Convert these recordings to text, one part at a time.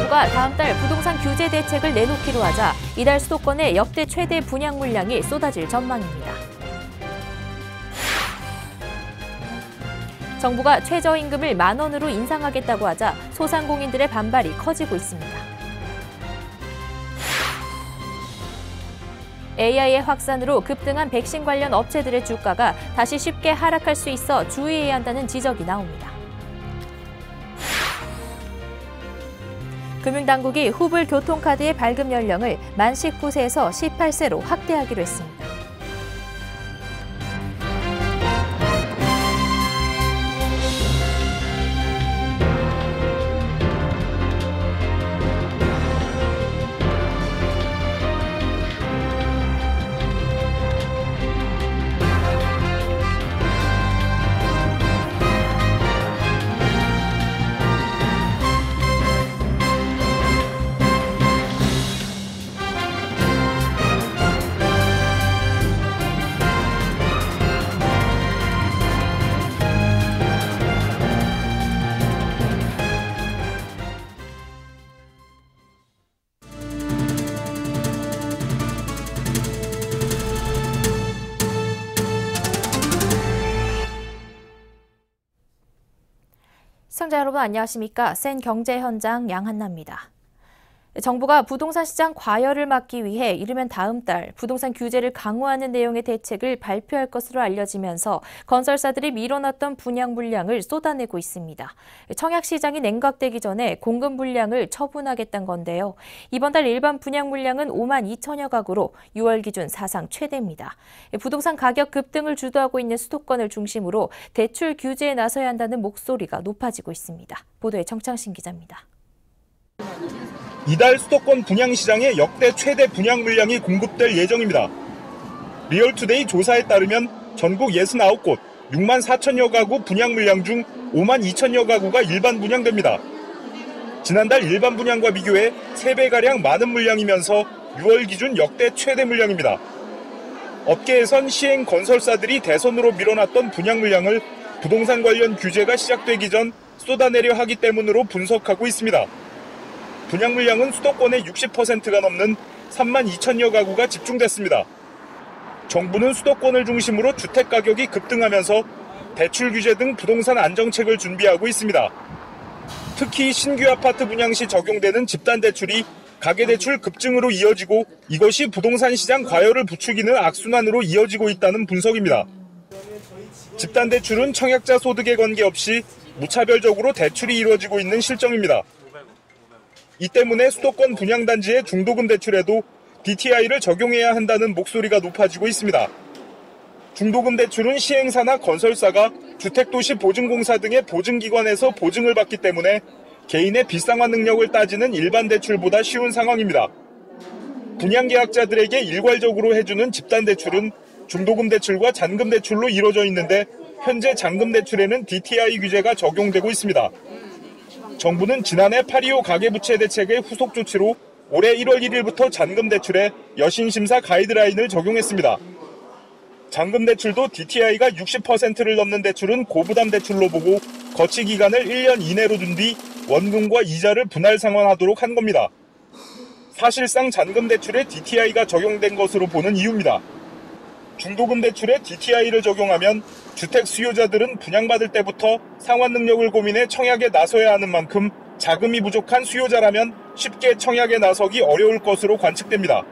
정부가 다음 달 부동산 규제 대책을 내놓기로 하자 이달 수도권에 역대 최대 분양 물량이 쏟아질 전망입니다. 정부가 최저임금을 10,000원으로 인상하겠다고 하자 소상공인들의 반발이 커지고 있습니다. AI의 확산으로 급등한 백신 관련 업체들의 주가가 다시 쉽게 하락할 수 있어 주의해야 한다는 지적이 나옵니다. 금융당국이 후불 교통카드의 발급 연령을 만 19세에서 18세로 확대하기로 했습니다. 시청자 여러분 안녕하십니까? 센 경제 현장 양한나입니다. 정부가 부동산 시장 과열을 막기 위해 이르면 다음 달 부동산 규제를 강화하는 내용의 대책을 발표할 것으로 알려지면서 건설사들이 밀어놨던 분양 물량을 쏟아내고 있습니다. 청약 시장이 냉각되기 전에 공급 물량을 처분하겠다는 건데요. 이번 달 일반 분양 물량은 52,000여 가구로 6월 기준 사상 최대입니다. 부동산 가격 급등을 주도하고 있는 수도권을 중심으로 대출 규제에 나서야 한다는 목소리가 높아지고 있습니다. 보도에 정창신 기자입니다. 이달 수도권 분양시장에 역대 최대 분양 물량이 공급될 예정입니다. 리얼투데이 조사에 따르면 전국 69곳 6만 4천여 가구 분양 물량 중 5만 2천여 가구가 일반 분양됩니다. 지난달 일반 분양과 비교해 3배가량 많은 물량이면서 6월 기준 역대 최대 물량입니다. 업계에선 시행 건설사들이 대선으로 밀어놨던 분양 물량을 부동산 관련 규제가 시작되기 전 쏟아내려 하기 때문으로 분석하고 있습니다. 분양 물량은 수도권의 60%가 넘는 3만 2천여 가구가 집중됐습니다. 정부는 수도권을 중심으로 주택 가격이 급등하면서 대출 규제 등 부동산 안정책을 준비하고 있습니다. 특히 신규 아파트 분양 시 적용되는 집단대출이 가계대출 급증으로 이어지고 이것이 부동산 시장 과열을 부추기는 악순환으로 이어지고 있다는 분석입니다. 집단대출은 청약자 소득에 관계없이 무차별적으로 대출이 이루어지고 있는 실정입니다. 이 때문에 수도권 분양단지의 중도금 대출에도 DTI를 적용해야 한다는 목소리가 높아지고 있습니다. 중도금 대출은 시행사나 건설사가 주택도시보증공사 등의 보증기관에서 보증을 받기 때문에 개인의 빚상환 능력을 따지는 일반 대출보다 쉬운 상황입니다. 분양계약자들에게 일괄적으로 해주는 집단대출은 중도금 대출과 잔금 대출로 이루어져 있는데 현재 잔금 대출에는 DTI 규제가 적용되고 있습니다. 정부는 지난해 8.25 가계부채 대책의 후속 조치로 올해 1월 1일부터 잔금 대출에 여신심사 가이드라인을 적용했습니다. 잔금 대출도 DTI가 60%를 넘는 대출은 고부담 대출로 보고 거치 기간을 1년 이내로 둔 뒤 원금과 이자를 분할 상환하도록 한 겁니다. 사실상 잔금 대출에 DTI가 적용된 것으로 보는 이유입니다. 중도금 대출에 DTI를 적용하면 주택 수요자들은 분양받을 때부터 상환 능력을 고민해 청약에 나서야 하는 만큼 자금이 부족한 수요자라면 쉽게 청약에 나서기 어려울 것으로 관측됩니다.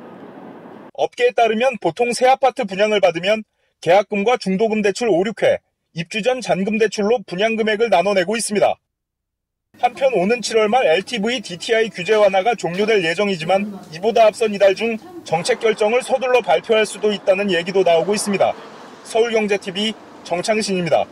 업계에 따르면 보통 새 아파트 분양을 받으면 계약금과 중도금 대출 5, 6회, 입주 전 잔금 대출로 분양 금액을 나눠내고 있습니다. 한편 오는 7월 말 LTV DTI 규제 완화가 종료될 예정이지만 이보다 앞선 이달 중 정책 결정을 서둘러 발표할 수도 있다는 얘기도 나오고 있습니다. 서울경제TV 정창신입니다.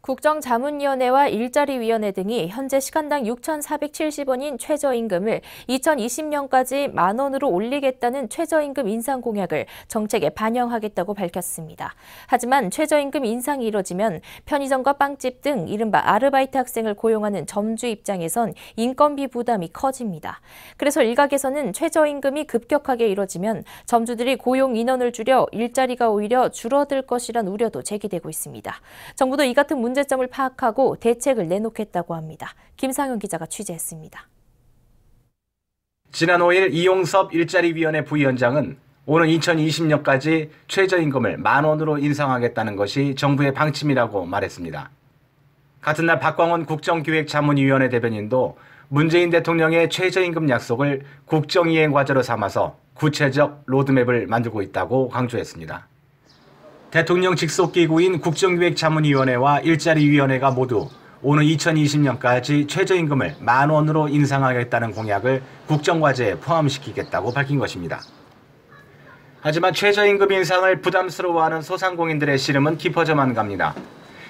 국정자문위원회와 일자리위원회 등이 현재 시간당 6,470원인 최저임금을 2020년까지 10,000원으로 올리겠다는 최저임금 인상 공약을 정책에 반영하겠다고 밝혔습니다. 하지만 최저임금 인상이 이뤄지면 편의점과 빵집 등 이른바 아르바이트 학생을 고용하는 점주 입장에선 인건비 부담이 커집니다. 그래서 일각에서는 최저임금이 급격하게 이뤄지면 점주들이 고용 인원을 줄여 일자리가 오히려 줄어들 것이란 우려도 제기되고 있습니다. 정부도 이 같은 문제 문제점을 파악하고 대책을 내놓겠다고 합니다. 김상현 기자가 취재했습니다. 지난 5일 이용섭 일자리위원회 부위원장은 오는 2020년까지 최저임금을 10,000원으로 인상하겠다는 것이 정부의 방침이라고 말했습니다. 같은 날 박광원 국정기획자문위원회 대변인도 문재인 대통령의 최저임금 약속을 국정이행 과제로 삼아서 구체적 로드맵을 만들고 있다고 강조했습니다. 대통령 직속 기구인 국정기획자문위원회와 일자리위원회가 모두 오는 2020년까지 최저임금을 10,000원으로 인상하겠다는 공약을 국정과제에 포함시키겠다고 밝힌 것입니다. 하지만 최저임금 인상을 부담스러워하는 소상공인들의 시름은 깊어져만 갑니다.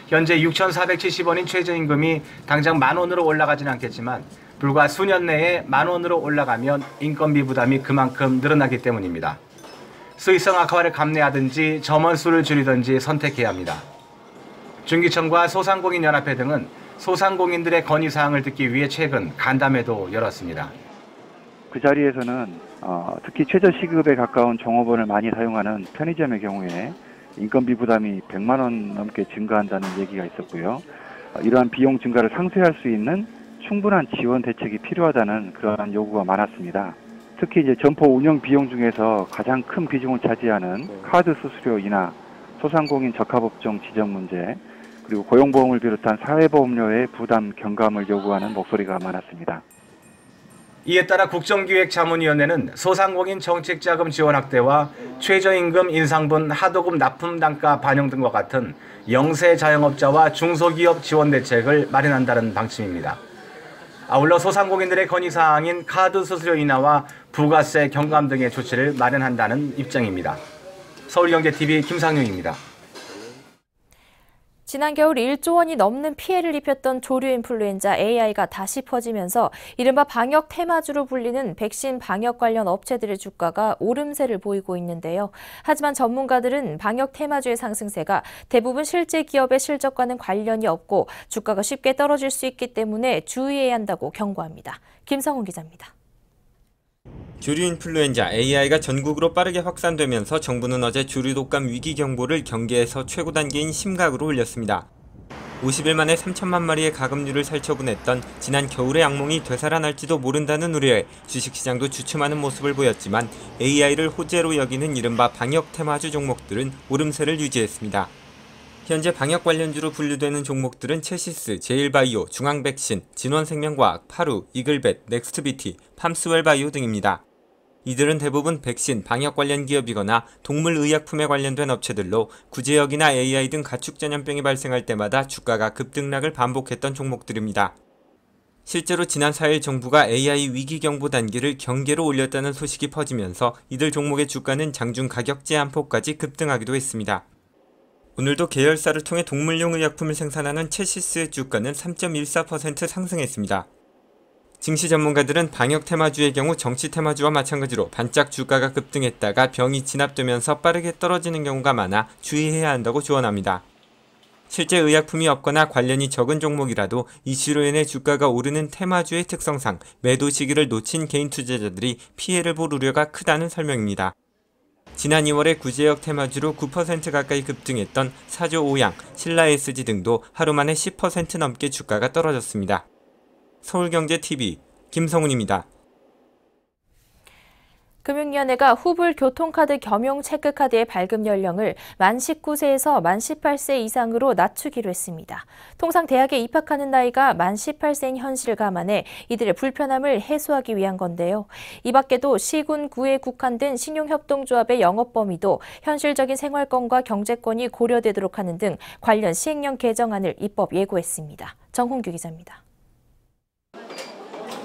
현재 6,470원인 최저임금이 당장 10,000원으로 올라가진 않겠지만 불과 수년 내에 10,000원으로 올라가면 인건비 부담이 그만큼 늘어나기 때문입니다. 수익성 악화를 감내하든지 점원수를 줄이든지 선택해야 합니다. 중기청과 소상공인연합회 등은 소상공인들의 건의사항을 듣기 위해 최근 간담회도 열었습니다. 그 자리에서는 특히 최저시급에 가까운 종업원을 많이 사용하는 편의점의 경우에 인건비 부담이 100만 원 넘게 증가한다는 얘기가 있었고요. 이러한 비용 증가를 상쇄할 수 있는 충분한 지원 대책이 필요하다는 그러한 요구가 많았습니다. 특히 이제 점포 운영 비용 중에서 가장 큰 비중을 차지하는 카드 수수료 인하, 소상공인 적합업종 지정 문제, 그리고 고용보험을 비롯한 사회보험료의 부담 경감을 요구하는 목소리가 많았습니다. 이에 따라 국정기획자문위원회는 소상공인 정책자금 지원 확대와 최저임금 인상분 하도급 납품 단가 반영 등과 같은 영세 자영업자와 중소기업 지원 대책을 마련한다는 방침입니다. 아울러 소상공인들의 건의사항인 카드 수수료 인하와 부가세 경감 등의 조치를 마련한다는 입장입니다. 서울경제TV 김상용입니다. 지난 겨울 1조 원이 넘는 피해를 입혔던 조류 인플루엔자 AI가 다시 퍼지면서 이른바 방역 테마주로 불리는 백신 방역 관련 업체들의 주가가 오름세를 보이고 있는데요. 하지만 전문가들은 방역 테마주의 상승세가 대부분 실제 기업의 실적과는 관련이 없고 주가가 쉽게 떨어질 수 있기 때문에 주의해야 한다고 경고합니다. 김성훈 기자입니다. 조류 인플루엔자 AI가 전국으로 빠르게 확산되면서 정부는 어제 조류 독감 위기 경보를 경계에서 최고 단계인 심각으로 올렸습니다. 50일 만에 3천만 마리의 가금류를 살처분했던 지난 겨울의 악몽이 되살아날지도 모른다는 우려에 주식시장도 주춤하는 모습을 보였지만 AI를 호재로 여기는 이른바 방역 테마주 종목들은 오름세를 유지했습니다. 현재 방역 관련주로 분류되는 종목들은 체시스, 제일바이오, 중앙백신, 진원생명과학, 파루, 이글벳, 넥스트비티, 팜스웰바이오 등입니다. 이들은 대부분 백신, 방역 관련 기업이거나 동물의약품에 관련된 업체들로 구제역이나 AI 등 가축 전염병이 발생할 때마다 주가가 급등락을 반복했던 종목들입니다. 실제로 지난 4일 정부가 AI 위기 경보 단계를 경계로 올렸다는 소식이 퍼지면서 이들 종목의 주가는 장중 가격 제한폭까지 급등하기도 했습니다. 오늘도 계열사를 통해 동물용 의약품을 생산하는 체시스의 주가는 3.14% 상승했습니다. 증시 전문가들은 방역 테마주의 경우 정치 테마주와 마찬가지로 반짝 주가가 급등했다가 병이 진압되면서 빠르게 떨어지는 경우가 많아 주의해야 한다고 조언합니다. 실제 의약품이 없거나 관련이 적은 종목이라도 이슈로 인해 주가가 오르는 테마주의 특성상 매도 시기를 놓친 개인 투자자들이 피해를 볼 우려가 크다는 설명입니다. 지난 2월에 구제역 테마주로 9% 가까이 급등했던 사조 오양, 신라SG 등도 하루 만에 10% 넘게 주가가 떨어졌습니다. 서울경제TV 김성훈입니다. 금융위원회가 후불 교통카드 겸용 체크카드의 발급 연령을 만 19세에서 만 18세 이상으로 낮추기로 했습니다. 통상 대학에 입학하는 나이가 만 18세인 현실을 감안해 이들의 불편함을 해소하기 위한 건데요. 이 밖에도 시군, 구에 국한된 신용협동조합의 영업 범위도 현실적인 생활권과 경제권이 고려되도록 하는 등 관련 시행령 개정안을 입법 예고했습니다. 정홍규 기자입니다.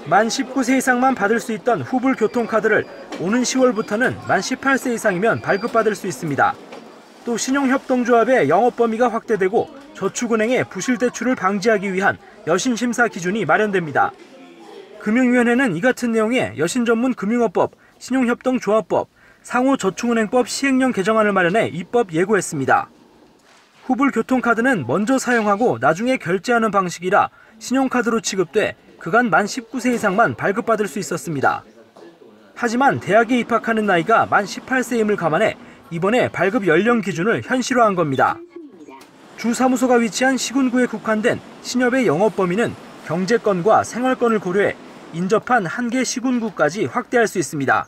만 19세 이상만 받을 수 있던 후불 교통카드를 오는 10월부터는 만 18세 이상이면 발급받을 수 있습니다. 또 신용협동조합의 영업 범위가 확대되고 저축은행의 부실 대출을 방지하기 위한 여신 심사 기준이 마련됩니다. 금융위원회는 이 같은 내용의 여신 전문 금융업법, 신용협동조합법, 상호저축은행법 시행령 개정안을 마련해 입법 예고했습니다. 후불 교통카드는 먼저 사용하고 나중에 결제하는 방식이라 신용카드로 취급돼 그간 만 19세 이상만 발급받을 수 있었습니다. 하지만 대학에 입학하는 나이가 만 18세임을 감안해 이번에 발급 연령 기준을 현실화한 겁니다. 주 사무소가 위치한 시군구에 국한된 신협의 영업 범위는 경제권과 생활권을 고려해 인접한 한 개 시군구까지 확대할 수 있습니다.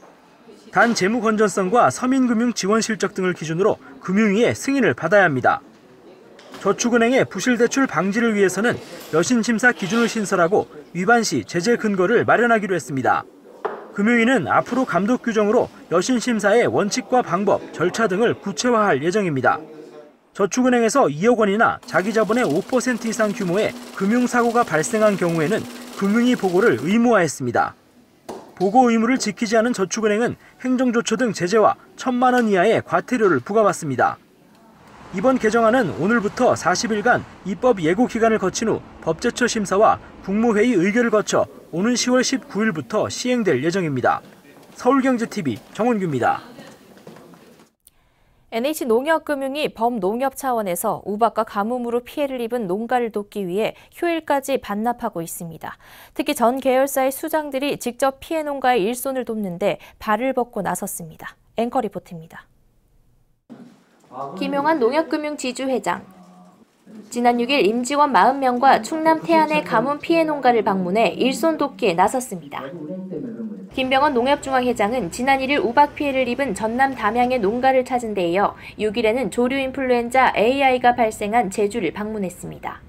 단 재무 건전성과 서민금융 지원 실적 등을 기준으로 금융위의 승인을 받아야 합니다. 저축은행의 부실대출 방지를 위해서는 여신심사 기준을 신설하고 위반 시 제재 근거를 마련하기로 했습니다. 금융위는 앞으로 감독 규정으로 여신심사의 원칙과 방법, 절차 등을 구체화할 예정입니다. 저축은행에서 2억 원이나 자기 자본의 5% 이상 규모의 금융사고가 발생한 경우에는 금융위 보고를 의무화했습니다. 보고 의무를 지키지 않은 저축은행은 행정조처 등 제재와 1,000만 원 이하의 과태료를 부과받습니다. 이번 개정안은 오늘부터 40일간 입법 예고 기간을 거친 후 법제처 심사와 국무회의 의결을 거쳐 오는 10월 19일부터 시행될 예정입니다. 서울경제TV 정원규입니다. NH농협금융이 범농협 차원에서 우박과 가뭄으로 피해를 입은 농가를 돕기 위해 효일까지 반납하고 있습니다. 특히 전 계열사의 수장들이 직접 피해 농가의 일손을 돕는데 발을 벗고 나섰습니다. 앵커 리포트입니다. 김용환 농협금융 지주회장. 지난 6일 임직원 40명과 충남 태안의 가뭄 피해 농가를 방문해 일손 돕기에 나섰습니다. 김병원 농협중앙회장은 지난 1일 우박 피해를 입은 전남 담양의 농가를 찾은 데 이어 6일에는 조류 인플루엔자 AI가 발생한 제주를 방문했습니다.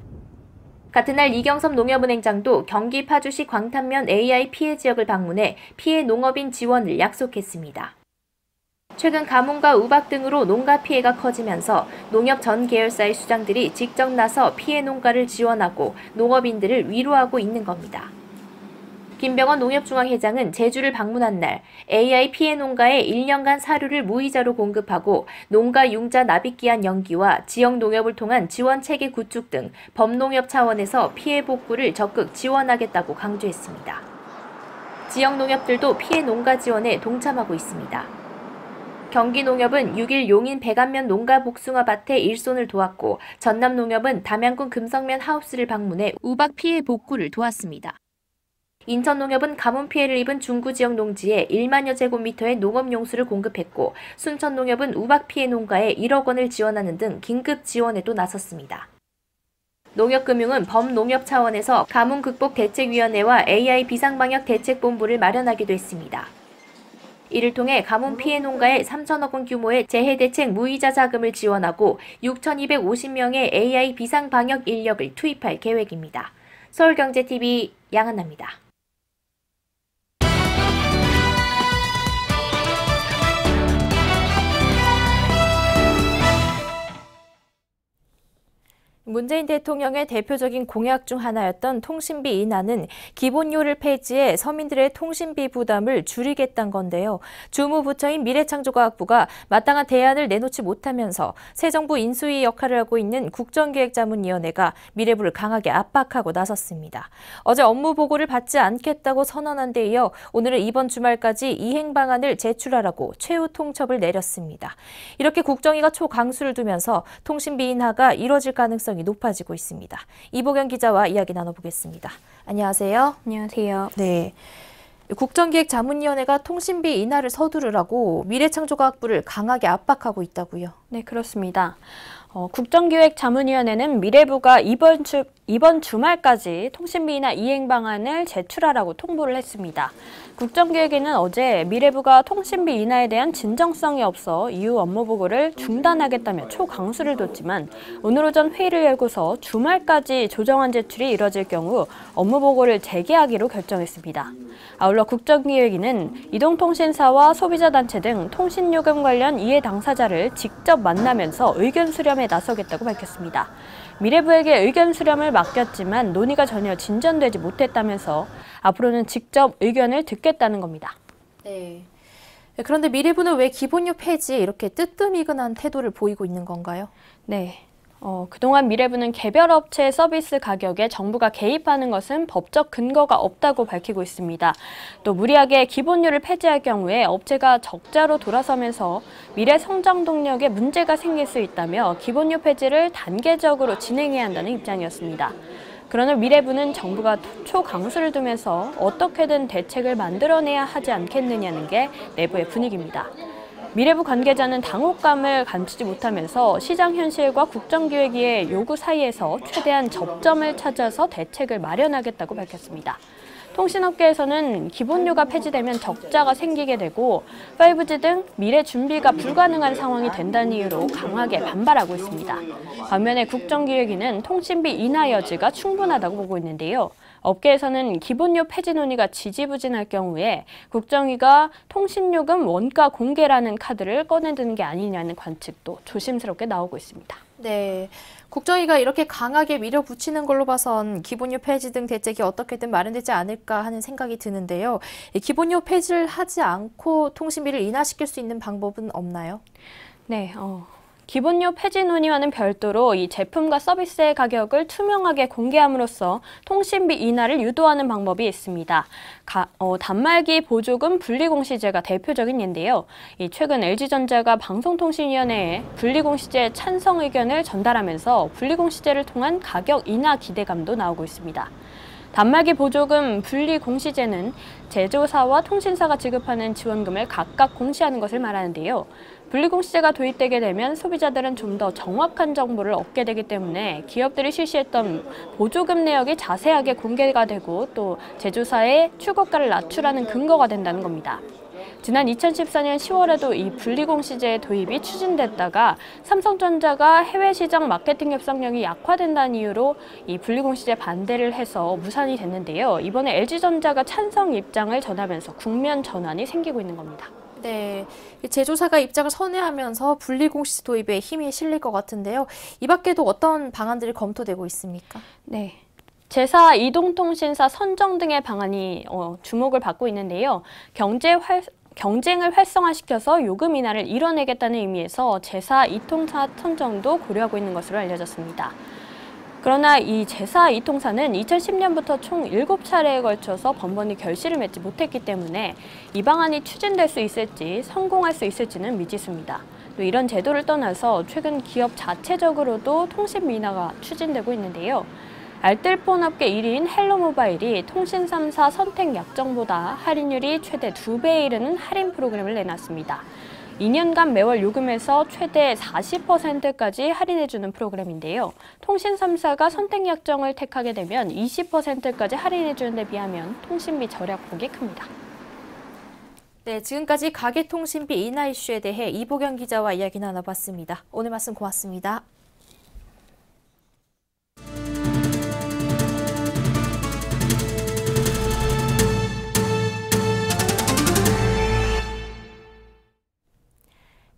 같은 날 이경섭 농협은행장도 경기 파주시 광탄면 AI 피해 지역을 방문해 피해 농업인 지원을 약속했습니다. 최근 가뭄과 우박 등으로 농가 피해가 커지면서 농협 전 계열사의 수장들이 직접 나서 피해 농가를 지원하고 농업인들을 위로하고 있는 겁니다. 김병원 농협중앙회장은 제주를 방문한 날 AI 피해 농가에 1년간 사료를 무이자로 공급하고 농가 융자 납입기한 연기와 지역 농협을 통한 지원 체계 구축 등 범농협 차원에서 피해 복구를 적극 지원하겠다고 강조했습니다. 지역 농협들도 피해 농가 지원에 동참하고 있습니다. 경기농협은 6일 용인 백안면 농가 복숭아밭에 일손을 도왔고 전남농협은 담양군 금성면 하우스를 방문해 우박 피해 복구를 도왔습니다. 인천농협은 가뭄 피해를 입은 중구 지역 농지에 1만여 제곱미터의 농업용수를 공급했고 순천농협은 우박 피해 농가에 1억 원을 지원하는 등 긴급 지원에도 나섰습니다. 농협금융은 범농협 차원에서 가뭄 극복 대책위원회와 AI 비상방역 대책본부를 마련하기도 했습니다. 이를 통해 가뭄 피해 농가에 3천억 원 규모의 재해대책 무이자 자금을 지원하고 6,250명의 AI 비상방역 인력을 투입할 계획입니다. 서울경제TV 양한나입니다. 문재인 대통령의 대표적인 공약 중 하나였던 통신비 인하는 기본료를 폐지해 서민들의 통신비 부담을 줄이겠다는 건데요. 주무부처인 미래창조과학부가 마땅한 대안을 내놓지 못하면서 새 정부 인수위 역할을 하고 있는 국정기획자문위원회가 미래부를 강하게 압박하고 나섰습니다. 어제 업무 보고를 받지 않겠다고 선언한 데 이어 오늘은 이번 주말까지 이행 방안을 제출하라고 최후 통첩을 내렸습니다. 이렇게 국정위가 초강수를 두면서 통신비 인하가 이뤄질 가능성이 높아지고 있습니다. 이보경 기자와 이야기 나눠보겠습니다. 안녕하세요. 안녕하세요. 네, 국정기획자문위원회가 통신비 인하를 서두르라고 미래창조과학부를 강하게 압박하고 있다고요? 네, 그렇습니다. 국정기획자문위원회는 미래부가 이번 주말까지 통신비 인하 이행 방안을 제출하라고 통보를 했습니다. 국정기획위는 어제 미래부가 통신비 인하에 대한 진정성이 없어 이후 업무 보고를 중단하겠다며 초강수를 뒀지만 오늘 오전 회의를 열고서 주말까지 조정안 제출이 이뤄질 경우 업무 보고를 재개하기로 결정했습니다. 아울러 국정기획위는 이동통신사와 소비자단체 등 통신요금 관련 이해 당사자를 직접 만나면서 의견 수렴에 나서겠다고 밝혔습니다. 미래부에게 의견 수렴을 맡겼지만 논의가 전혀 진전되지 못했다면서 앞으로는 직접 의견을 듣겠다는 겁니다. 네. 그런데 미래부는 왜 기본료 폐지에 이렇게 뜨뜻미근한 태도를 보이고 있는 건가요? 네. 그동안 미래부는 개별 업체 서비스 가격에 정부가 개입하는 것은 법적 근거가 없다고 밝히고 있습니다. 또 무리하게 기본료를 폐지할 경우에 업체가 적자로 돌아서면서 미래 성장 동력에 문제가 생길 수 있다며 기본료 폐지를 단계적으로 진행해야 한다는 입장이었습니다. 그러나 미래부는 정부가 초강수를 두면서 어떻게든 대책을 만들어내야 하지 않겠느냐는 게 내부의 분위기입니다. 미래부 관계자는 당혹감을 감추지 못하면서 시장 현실과 국정기획위의 요구 사이에서 최대한 접점을 찾아서 대책을 마련하겠다고 밝혔습니다. 통신업계에서는 기본료가 폐지되면 적자가 생기게 되고 5G 등 미래 준비가 불가능한 상황이 된다는 이유로 강하게 반발하고 있습니다. 반면에 국정기획위는 통신비 인하 여지가 충분하다고 보고 있는데요. 업계에서는 기본료 폐지 논의가 지지부진할 경우에 국정위가 통신요금 원가 공개라는 카드를 꺼내드는 게 아니냐는 관측도 조심스럽게 나오고 있습니다. 네, 국정위가 이렇게 강하게 밀어붙이는 걸로 봐선 기본료 폐지 등 대책이 어떻게든 마련되지 않을까 하는 생각이 드는데요. 기본료 폐지를 하지 않고 통신비를 인하시킬 수 있는 방법은 없나요? 네, 기본료 폐지 논의와는 별도로 이 제품과 서비스의 가격을 투명하게 공개함으로써 통신비 인하를 유도하는 방법이 있습니다. 단말기 보조금 분리공시제가 대표적인 예인데요. 최근 LG전자가 방송통신위원회에 분리공시제 찬성 의견을 전달하면서 분리공시제를 통한 가격 인하 기대감도 나오고 있습니다. 단말기 보조금 분리공시제는 제조사와 통신사가 지급하는 지원금을 각각 공시하는 것을 말하는데요. 분리공시제가 도입되게 되면 소비자들은 좀 더 정확한 정보를 얻게 되기 때문에 기업들이 실시했던 보조금 내역이 자세하게 공개가 되고 또 제조사의 출고가를 낮추라는 근거가 된다는 겁니다. 지난 2014년 10월에도 이 분리공시제 도입이 추진됐다가 삼성전자가 해외 시장 마케팅 협상력이 약화된다는 이유로 이 분리공시제 반대를 해서 무산이 됐는데요. 이번에 LG전자가 찬성 입장을 전하면서 국면 전환이 생기고 있는 겁니다. 네, 제조사가 입장을 선회하면서 분리공시제 도입에 힘이 실릴 것 같은데요. 이 밖에도 어떤 방안들이 검토되고 있습니까? 네. 제사, 이동통신사 선정 등의 방안이 주목을 받고 있는데요. 경쟁을 활성화시켜서 요금 인하를 이뤄내겠다는 의미에서 제사, 이통사 선정도 고려하고 있는 것으로 알려졌습니다. 그러나 이 제사, 이통사는 2010년부터 총 7차례에 걸쳐서 번번이 결실을 맺지 못했기 때문에 이 방안이 추진될 수 있을지 성공할 수 있을지는 미지수입니다. 또 이런 제도를 떠나서 최근 기업 자체적으로도 통신비 인하가 추진되고 있는데요. 알뜰폰 업계 1위인 헬로모바일이 통신 3사 선택 약정보다 할인율이 최대 2배에 이르는 할인 프로그램을 내놨습니다. 2년간 매월 요금에서 최대 40%까지 할인해주는 프로그램인데요. 통신 3사가 선택 약정을 택하게 되면 20%까지 할인해주는 데 비하면 통신비 절약폭이 큽니다. 네, 지금까지 가계통신비 인하 이슈에 대해 이보경 기자와 이야기 나눠봤습니다. 오늘 말씀 고맙습니다.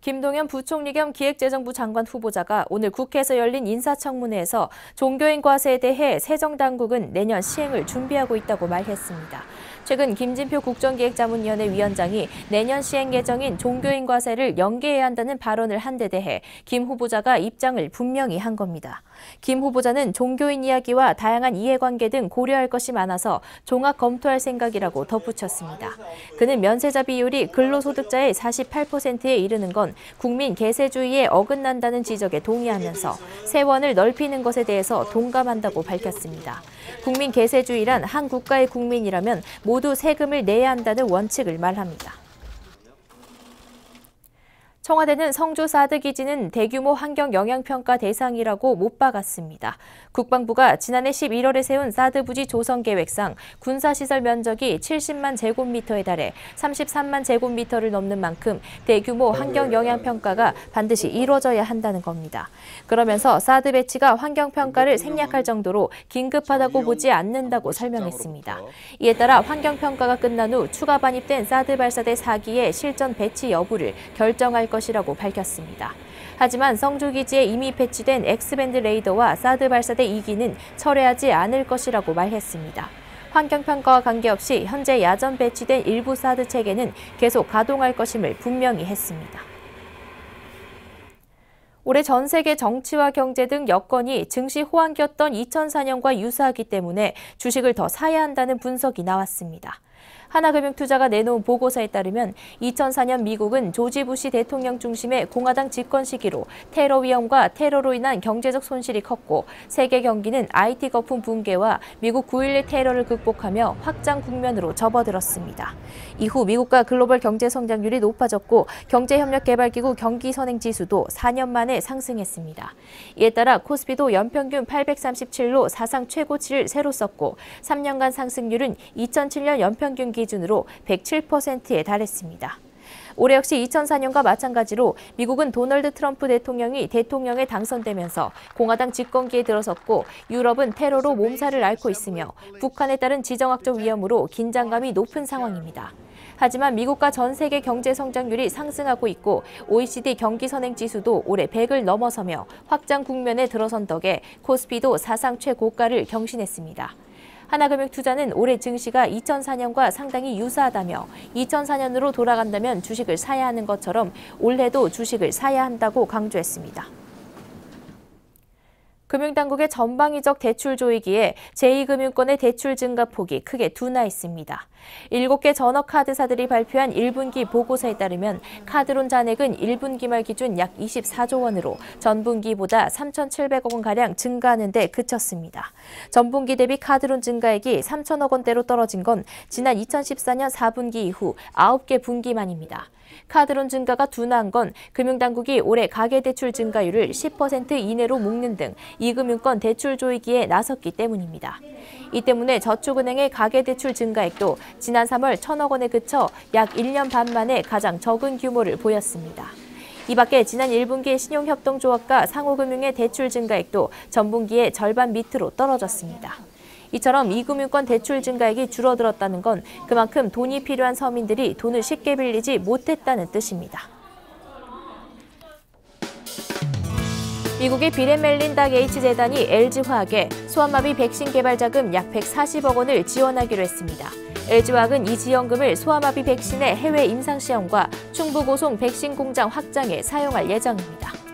김동연 부총리 겸 기획재정부 장관 후보자가 오늘 국회에서 열린 인사청문회에서 종교인 과세에 대해 새정당국은 내년 시행을 준비하고 있다고 말했습니다. 최근 김진표 국정기획자문위원회 위원장이 내년 시행 예정인 종교인 과세를 연계해야 한다는 발언을 한 데 대해 김 후보자가 입장을 분명히 한 겁니다. 김 후보자는 종교인 이야기와 다양한 이해관계 등 고려할 것이 많아서 종합 검토할 생각이라고 덧붙였습니다. 그는 면세자 비율이 근로소득자의 48%에 이르는 건 국민 계세주의에 어긋난다는 지적에 동의하면서 세원을 넓히는 것에 대해서 동감한다고 밝혔습니다. 국민 계세주의란 한 국가의 국민이라면 모두 세금을 내야 한다는 원칙을 말합니다. 청와대는 성주 사드 기지는 대규모 환경 영향평가 대상이라고 못 박았습니다. 국방부가 지난해 11월에 세운 사드 부지 조성 계획상 군사시설 면적이 70만 제곱미터에 달해 33만 제곱미터를 넘는 만큼 대규모 환경 영향평가가 반드시 이루어져야 한다는 겁니다. 그러면서 사드 배치가 환경평가를 생략할 정도로 긴급하다고 보지 않는다고 설명했습니다. 이에 따라 환경평가가 끝난 후 추가 반입된 사드 발사대 4기의 실전 배치 여부를 결정할 것이라고 밝혔습니다. 하지만 성주기지에 이미 배치된 X밴드 레이더와 사드 발사대 2기는 철회하지 않을 것이라고 말했습니다. 환경평가와 관계없이 현재 야전 배치된 일부 사드 체계는 계속 가동할 것임을 분명히 했습니다. 올해 전 세계 정치와 경제 등 여건이 증시 호황기였던 2004년과 유사하기 때문에 주식을 더 사야 한다는 분석이 나왔습니다. 하나금융투자가 내놓은 보고서에 따르면 2004년 미국은 조지 부시 대통령 중심의 공화당 집권 시기로 테러 위험과 테러로 인한 경제적 손실이 컸고 세계 경기는 IT 거품 붕괴와 미국 9.11 테러를 극복하며 확장 국면으로 접어들었습니다. 이후 미국과 글로벌 경제 성장률이 높아졌고 경제협력개발기구 경기선행지수도 4년 만에 상승했습니다. 이에 따라 코스피도 연평균 837로 사상 최고치를 새로 썼고 3년간 상승률은 2007년 연평균 기준으로 107%에 달했습니다. 올해 역시 2004년과 마찬가지로 미국은 도널드 트럼프 대통령이 대통령에 당선되면서 공화당 집권기에 들어섰고 유럽은 테러로 몸살을 앓고 있으며 북한에 따른 지정학적 위험으로 긴장감이 높은 상황입니다. 하지만 미국과 전 세계 경제 성장률이 상승하고 있고 OECD 경기선행지수도 올해 100을 넘어서며 확장 국면에 들어선 덕에 코스피도 사상 최고가를 경신했습니다. 하나금융투자는 올해 증시가 2004년과 상당히 유사하다며 2004년으로 돌아간다면 주식을 사야 하는 것처럼 올해도 주식을 사야 한다고 강조했습니다. 금융당국의 전방위적 대출 조이기에 제2금융권의 대출 증가폭이 크게 둔화했습니다. 7개 전업카드사들이 발표한 1분기 보고서에 따르면 카드론 잔액은 1분기 말 기준 약 24조 원으로 전분기보다 3,700억 원가량 증가하는 데 그쳤습니다. 전분기 대비 카드론 증가액이 3천억 원대로 떨어진 건 지난 2014년 4분기 이후 9개 분기만입니다. 카드론 증가가 둔화한 건 금융당국이 올해 가계대출 증가율을 10% 이내로 묶는 등 2금융권 대출 조이기에 나섰기 때문입니다. 이 때문에 저축은행의 가계대출 증가액도 지난 3월 1,000억 원에 그쳐 약 1년 반 만에 가장 적은 규모를 보였습니다. 이 밖에 지난 1분기 신용협동조합과 상호금융의 대출 증가액도 전분기의 절반 밑으로 떨어졌습니다. 이처럼 2금융권 대출 증가액이 줄어들었다는 건 그만큼 돈이 필요한 서민들이 돈을 쉽게 빌리지 못했다는 뜻입니다. 미국의 빌 앤 멜린다 게이츠 재단이 LG화학에 소아마비 백신 개발 자금 약 140억 원을 지원하기로 했습니다. LG화학은 이 지원금을 소아마비 백신의 해외 임상시험과 충북오송 백신 공장 확장에 사용할 예정입니다.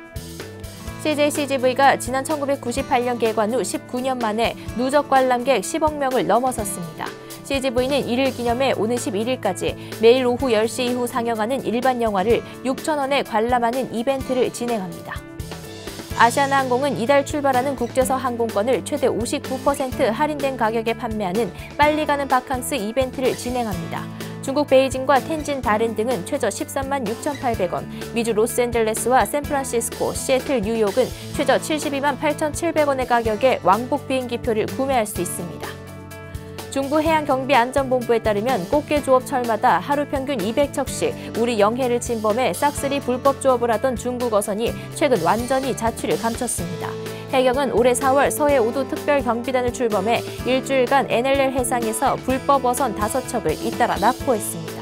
CJCGV가 지난 1998년 개관 후 19년 만에 누적 관람객 10억 명을 넘어섰습니다. CGV는 이를 기념해 오는 11일까지 매일 오후 10시 이후 상영하는 일반 영화를 6,000원에 관람하는 이벤트를 진행합니다. 아시아나항공은 이달 출발하는 국제선 항공권을 최대 59% 할인된 가격에 판매하는 빨리 가는 바캉스 이벤트를 진행합니다. 중국 베이징과 텐진 다롄 등은 최저 13만 6,800원, 미주 로스앤젤레스와 샌프란시스코, 시애틀, 뉴욕은 최저 72만 8,700원의 가격에 왕복 비행기표를 구매할 수 있습니다. 중부해양경비안전본부에 따르면 꽃게 조업철마다 하루 평균 200척씩 우리 영해를 침범해 싹쓸이 불법 조업을 하던 중국 어선이 최근 완전히 자취를 감췄습니다. 해경은 올해 4월 서해 5도 특별경비단을 출범해 일주일간 NLL 해상에서 불법 어선 5척을 잇따라 납포했습니다.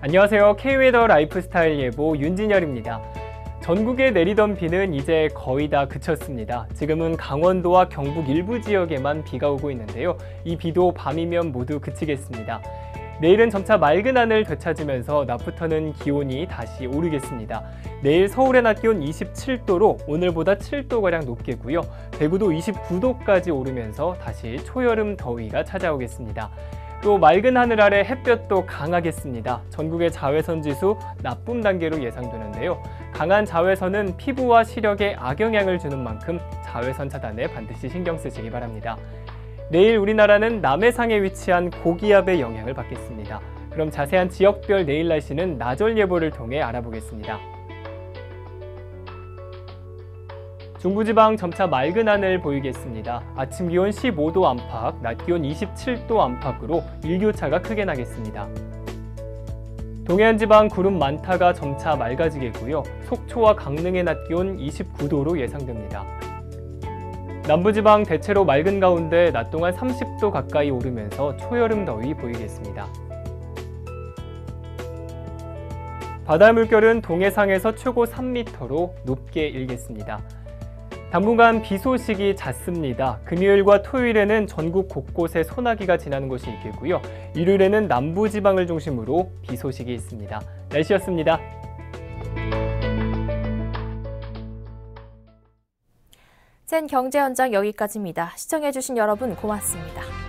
안녕하세요. K웨더 라이프스타일 예보 윤진열입니다. 전국에 내리던 비는 이제 거의 다 그쳤습니다. 지금은 강원도와 경북 일부 지역에만 비가 오고 있는데요. 이 비도 밤이면 모두 그치겠습니다. 내일은 점차 맑은 하늘 되찾으면서 낮부터는 기온이 다시 오르겠습니다. 내일 서울의 낮 기온 27도로 오늘보다 7도가량 높겠고요. 대구도 29도까지 오르면서 다시 초여름 더위가 찾아오겠습니다. 또 맑은 하늘 아래 햇볕도 강하겠습니다. 전국의 자외선 지수 나쁨 단계로 예상되는데요. 강한 자외선은 피부와 시력에 악영향을 주는 만큼 자외선 차단에 반드시 신경 쓰시기 바랍니다. 내일 우리나라는 남해상에 위치한 고기압의 영향을 받겠습니다. 그럼 자세한 지역별 내일 날씨는 나절 예보를 통해 알아보겠습니다. 중부지방 점차 맑은 하늘 보이겠습니다. 아침 기온 15도 안팎, 낮 기온 27도 안팎으로 일교차가 크게 나겠습니다. 동해안 지방 구름 많다가 점차 맑아지겠고요. 속초와 강릉의 낮 기온 29도로 예상됩니다. 남부지방 대체로 맑은 가운데 낮 동안 30도 가까이 오르면서 초여름 더위 보이겠습니다. 바다 물결은 동해상에서 최고 3m로 높게 일겠습니다. 당분간 비 소식이 잦습니다. 금요일과 토요일에는 전국 곳곳에 소나기가 지나는 곳이 있겠고요. 일요일에는 남부지방을 중심으로 비 소식이 있습니다. 날씨였습니다. 센 경제 현장 여기까지입니다. 시청해주신 여러분 고맙습니다.